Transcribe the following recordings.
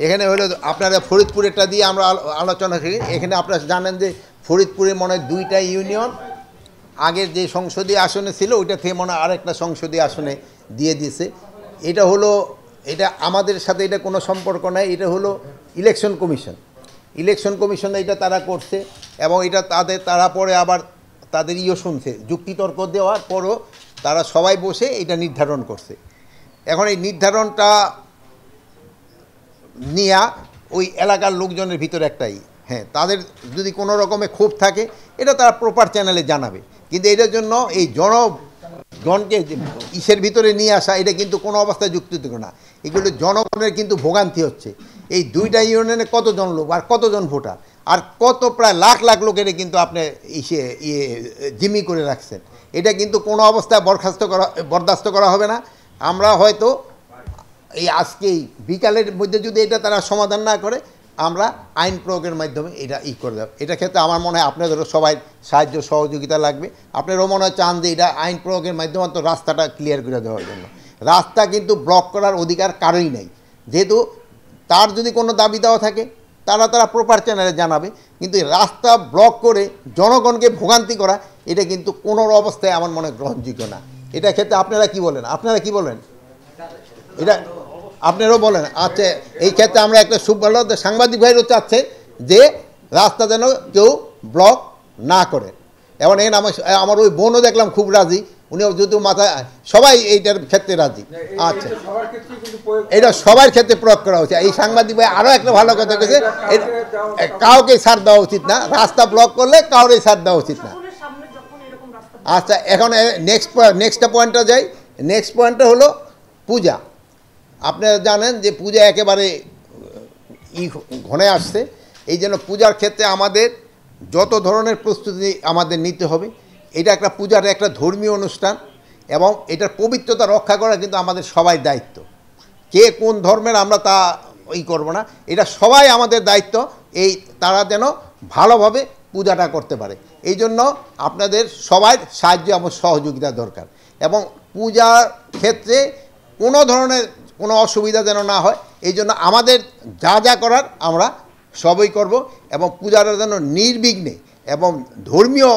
এখানে হলো আপনারা ফরিদপুরেরটা দিয়ে আমরা আলোচনা করি। এখানে আপনারা জানেন যে ফরিদপুরে মনে হয় 2টা ইউনিয়ন আগের যে সংসদীয় আসনে ছিল ওইটা থেকে মনে হয় আরেকটা সংসদীয় আসনে দিয়ে দিয়েছে। এটা হলো, এটা আমাদের সাথে এটা কোনো সম্পর্ক নাই, এটা হলো ইলেকশন কমিশন এটা তারা করছে এবং এটা তারা পরে আবার তাদের শুনছে, যুক্তিতর্ক দেওয়ার পরও তারা সবাই বসে এটা নির্ধারণ করছে। এখন এই নির্ধারণটা নিয়ে ওই এলাকার লোকজনের ভিতরে একটাই, হ্যাঁ, তাদের যদি কোনো রকমের ক্ষোভ থাকে এটা তারা প্রপার চ্যানেলে জানাবে, কিন্তু এটার জন্য এই জনগণকে ইসের ভিতরে নিয়ে আসা এটা কিন্তু কোনো অবস্থায় যুক্তিযুক্ত না। এগুলো জনগণের কিন্তু ভোগান্তি হচ্ছে। এই 2টা ইউনিয়নে কতজন লোক আর কতজন ভোটার আর কত প্রায় লাখ লাখ লোকের কিন্তু আপনি জিম্মি করে রাখছেন, এটা কিন্তু কোনো অবস্থায় বরদাস্ত করা হবে না। আমরা হয়তো এই আজকেই বিকালের মধ্যে যদি এটা তারা সমাধান না করে আমরা আইন প্রয়োগের মাধ্যমে এটা করে দেব। এটা ক্ষেত্রে আমার মনে হয় আপনাদেরও সবাই সাহায্য সহযোগিতা লাগবে। আপনারাও মনে হয় চান যে এটা আইন প্রয়োগের মাধ্যমে তো রাস্তাটা ক্লিয়ার করে দেওয়ার জন্য। রাস্তা কিন্তু ব্লক করার অধিকার কারোই নেই, যেহেতু তার যদি কোনো দাবি দেওয়া থাকে তারা প্রপার চ্যানেলে জানাবে, কিন্তু রাস্তা ব্লক করে জনগণকে ভোগান্তি করা এটা কিন্তু কোনো অবস্থায় আমার মনে গ্রহণযোগ্য না। এটা ক্ষেত্রে আপনারা কি বলেন? এটা আপনারাও বলেন। আচ্ছা, এই ক্ষেত্রে আমরা একটা ভালো সাংবাদিক ভাইরও চাচ্ছে যে রাস্তা যেন কেউ ব্লক না করে। এবং এখানে আমার ওই বোনও দেখলাম খুব রাজি, উনিও যদি মাথায় সবাই এইটার ক্ষেত্রে রাজি। আচ্ছা, এটা সবার ক্ষেত্রে প্রয়োগ করা উচিত। এই সাংবাদিক ভাই আরও একটা ভালো কথা বলেছে, কাউকে ছাড় দেওয়া উচিত না, রাস্তা ব্লক করলে কাউকে ছাড় দেওয়া উচিত না। আচ্ছা, এখন নেক্সট পয়েন্টটা যাই। নেক্সট পয়েন্টটা হলো পূজা। আপনারা জানেন যে পূজা একেবারে ঘনে আসছে, এই জন্য পূজার ক্ষেত্রে আমাদের যত ধরনের প্রস্তুতি আমাদের নিতে হবে। এটা একটা পূজার একটা ধর্মীয় অনুষ্ঠান এবং এটার পবিত্রতা রক্ষা করা কিন্তু আমাদের সবাই দায়িত্ব। কে কোন ধর্মের আমরা তা করব না, এটা সবাই আমাদের দায়িত্ব, এই তারা যেন ভালোভাবে পূজাটা করতে পারে। এই জন্য আপনাদের সবাই সাহায্য এবং সহযোগিতা দরকার এবং পূজার ক্ষেত্রে কোনো ধরনের কোনো অসুবিধা যেন না হয়, এই জন্য আমাদের যা করার আমরা সবই করব এবং পূজাটা যেন নির্বিঘ্নে এবং ধর্মীয়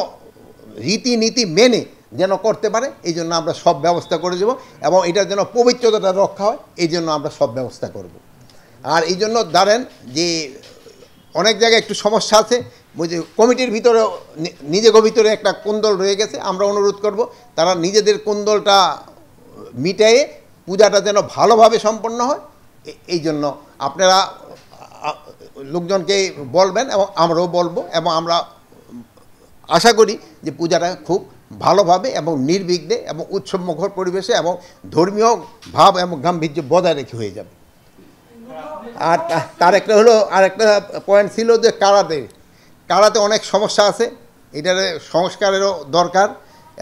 রীতিনীতি মেনে যেন করতে পারে, এই জন্য আমরা সব ব্যবস্থা করে দেব এবং এটার যেন পবিত্রতাটা রক্ষা হয়, এই জন্য আমরা সব ব্যবস্থা করব। আর এই জন্য ধরেন যে অনেক জায়গায় একটু সমস্যা আছে, বুঝে কমিটির ভিতরে নিজেদের ভিতরে একটা কোন্দল রয়ে গেছে। আমরা অনুরোধ করব তারা নিজেদের কোন্দলটা মিটায়ে পূজাটা যেন ভালোভাবে সম্পন্ন হয়, এই জন্য আপনারা লোকজনকে বলবেন এবং আমরাও বলবো এবং আমরা আশা করি যে পূজাটা খুব ভালোভাবে এবং নির্বিঘ্নে এবং উৎসবমুখর পরিবেশে এবং ধর্মীয় ভাব এবং গাম্ভীর্য বজায় রেখে হয়ে যাবে। আর তার একটা হলো আর একটা পয়েন্ট ছিল যে কারাতে অনেক সমস্যা আছে, এটার সংস্কারেরও দরকার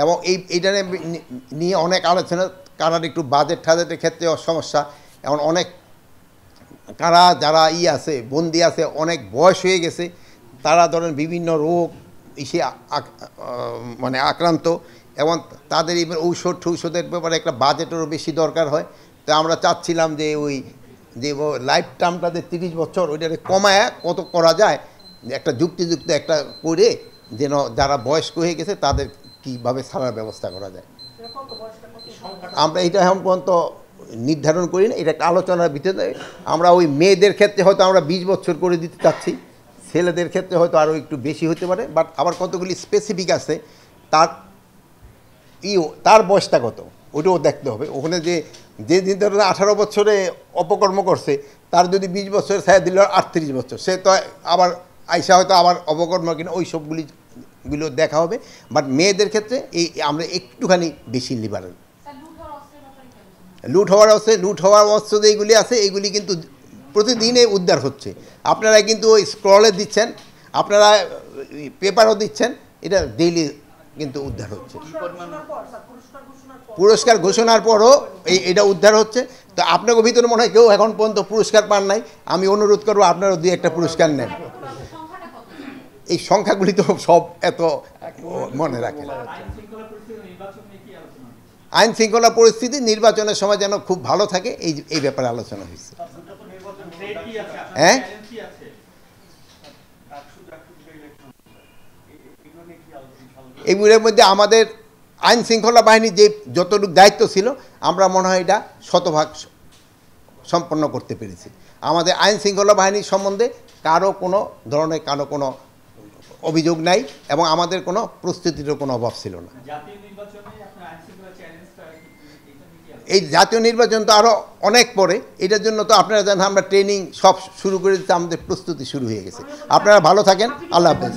এবং এইটা নিয়ে অনেক আলোচনা। কারার একটু বাজেটের ক্ষেত্রে সমস্যা, এখন অনেক কারা যারা আছে বন্দি আছে অনেক বয়স হয়ে গেছে, তারা ধরেন বিভিন্ন রোগ মানে আক্রান্ত এবং তাদের ঔষধের ব্যাপারে একটা বাজেটেরও বেশি দরকার হয়। তো আমরা চাচ্ছিলাম যে যে লাইফ টার্মটা যে 30 বছর ওইটাকে কমায় কত করা যায়, একটা যুক্তিযুক্ত একটা করে যেন যারা বয়স্ক হয়ে গেছে তাদের কীভাবে ছাড়ার ব্যবস্থা করা যায়। আমরা এটা এখন পর্যন্ত নির্ধারণ করি না, এটা একটা আলোচনার ভিতরে। আমরা ওই মেয়েদের ক্ষেত্রে হয়তো আমরা 20 বছর করে দিতে চাচ্ছি, ছেলেদের ক্ষেত্রে হয়তো আরও একটু বেশি হতে পারে, বাট আবার কতগুলি স্পেসিফিক আছে তার বয়সটা কত ওটাও দেখতে হবে। ওখানে যে ধরনের 18 বছরে অপকর্ম করছে তার যদি 20 বছরের ছায়া দিল 38 বছর, সে তো আবার আইসা হয়তো আবার অপকর্ম কিনা ওই সবগুলো দেখা হবে। বাট মেয়েদের ক্ষেত্রে আমরা একটুখানি বেশি লিবারেল। লুট হওয়ার অস্ত্র যেগুলি আছে এইগুলি কিন্তু প্রতিদিনে উদ্ধার হচ্ছে। আপনারা কিন্তু ওই স্ক্রলে দিচ্ছেন, আপনারা পেপারও দিচ্ছেন, এটা ডেইলি কিন্তু উদ্ধার হচ্ছে। পুরস্কার ঘোষণার পরও এটা উদ্ধার হচ্ছে। তো আপনাকে ভিতরে মনে হয় কেউ এখন পর্যন্ত পুরস্কার পান নাই, আমি অনুরোধ করবো আপনারা 2-1টা পুরস্কার নেন। এই সংখ্যাগুলি তো সব এত মনে রাখেন। আইন শৃঙ্খলা পরিস্থিতি নির্বাচনের সময় যেন খুব ভালো থাকে, এই ব্যাপারে আলোচনা হয়েছে। হ্যাঁ, এগুলোর মধ্যে আমাদের আইন শৃঙ্খলা বাহিনীর যে যতটুকু দায়িত্ব ছিল আমরা মনে হয় এটা শতভাগ সম্পন্ন করতে পেরেছি। আমাদের আইন শৃঙ্খলা বাহিনীর সম্বন্ধে কারো কোনো ধরনের কোনো অভিযোগ নাই এবং আমাদের কোনো প্রস্তুতিরও কোনো অভাব ছিল না। এই জাতীয় নির্বাচন তো আরও অনেক পরে, এটার জন্য তো আপনারা জানেন আমরা ট্রেনিং সব শুরু করে দিতে আমাদের প্রস্তুতি শুরু হয়ে গেছে। আপনারা ভালো থাকেন, আল্লাহ হাফেজ।